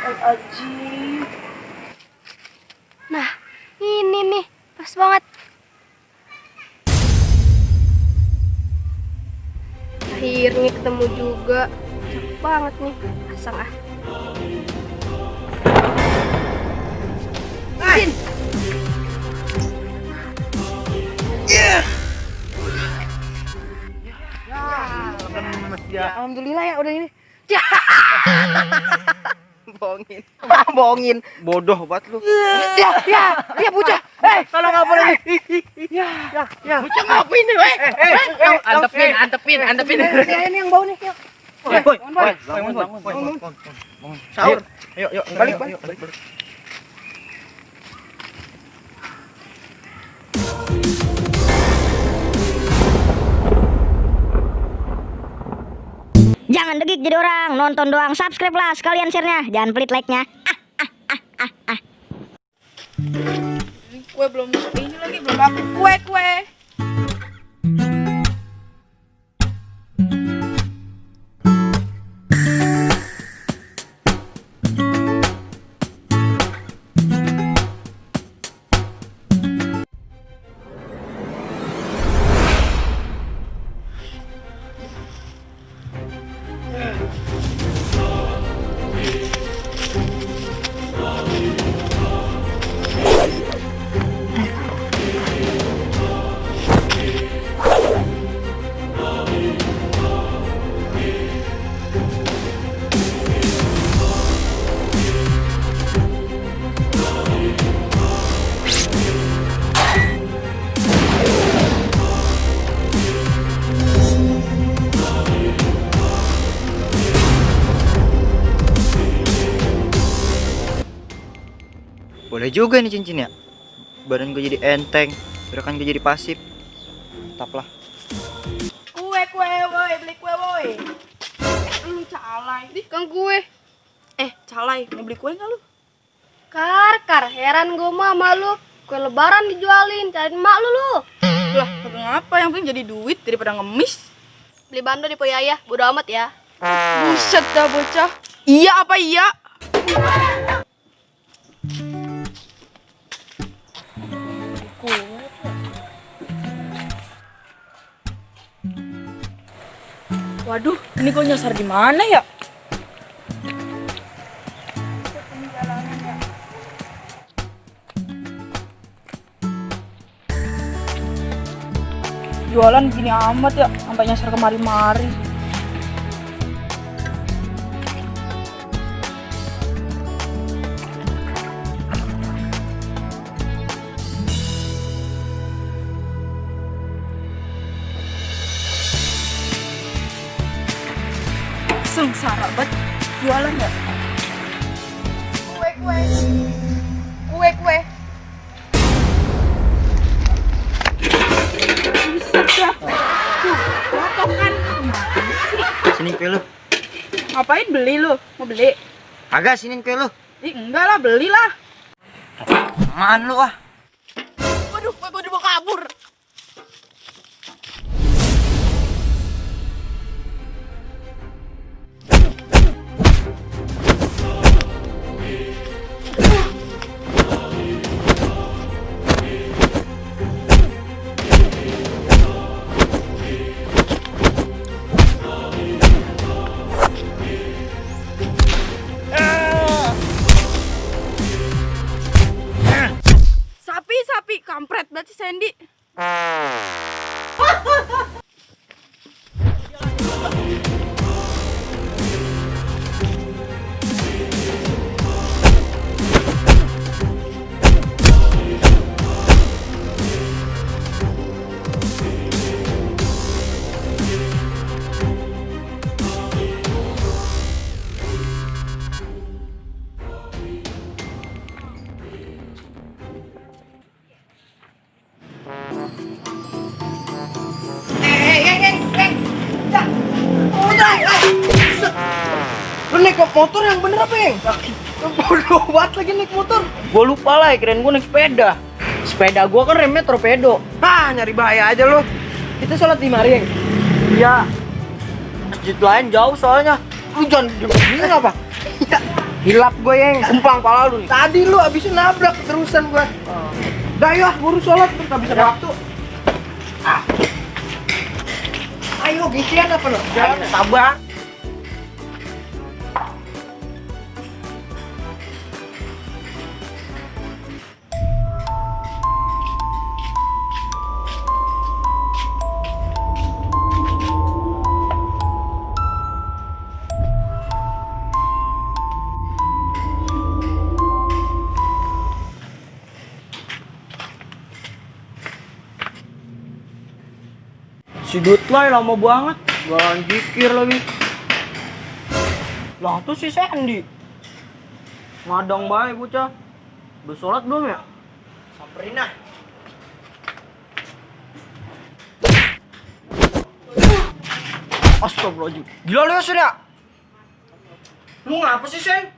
Astagfirullahaladzim. Nah, ini nih, pas banget. Akhirnya ketemu juga. Cakep banget nih, pasang ah. Sin. Alhamdulillah ya udah ini. Bohongin. Bohongin. Bodoh banget lu. Ya bocah. Kalau nggak boleh. Ya. Bocah ngapain nih, weh? Antepin. Ini yang bau nih. Boy, bangun. Sahur. Yuk, Balik. Jangan degik jadi orang, nonton doang, subscribe lah sekalian share-nya, jangan pelit like-nya. Kue belum ini lagi belum aku kue. Boleh juga nih cincinnya. Badan gue jadi enteng, gerakan gue jadi pasif. Tetaplah. Kue woi, beli kue woi. Lu calai. Kan gue. Calai, mau beli kue enggak lu? Kar, heran gue mah sama lu. Kue lebaran dijualin, cariin mak lu. Lah, kenapa yang penting jadi duit daripada ngemis? Beli bando di Poyaya, bodo amat ya. Buset dah bocah. Iya apa iya? Waduh, ini gue nyasar di mana ya? Jualan gini amat ya, sampai nyasar kemari-mari. Sengsara banget jualan ya. Kue. Bisa dah. Tuh, potong kan. Sini kue lu. Ngapain beli lu? Mau beli? Agak sini kue lu. Enggak lah, belilah. Apaan lu ah? Waduh, kue gue dibawa kabur. Sapi, kampret banget si Sandy. Lu naik motor yang bener apa yang? Bodoh banget lagi naik motor. Gua lupa lah, keren gua naik sepeda. Sepeda gua kan remnya torpedo. Nyari bahaya aja lu. Kita sholat di mari, Yang. Iya. Masjid lain jauh soalnya. Lu jangan diem apa? Hilap gue yang kumpang pala lu nih. Tadi lu abisnya nabrak terusan gue. Dah ya, buru sholat tuh tak bisa waktu. Ayo, gisian apa lo? Jangan sabar. Si Dutlay lama banget, jalan jikir lagi. Lah tuh si Sandy. Madang baik bocah. Udah sholat belum ya? Samperin ah. Astagfirullahaladzim. Gila lu ya Sen ya? Lu ngapa sih Sen?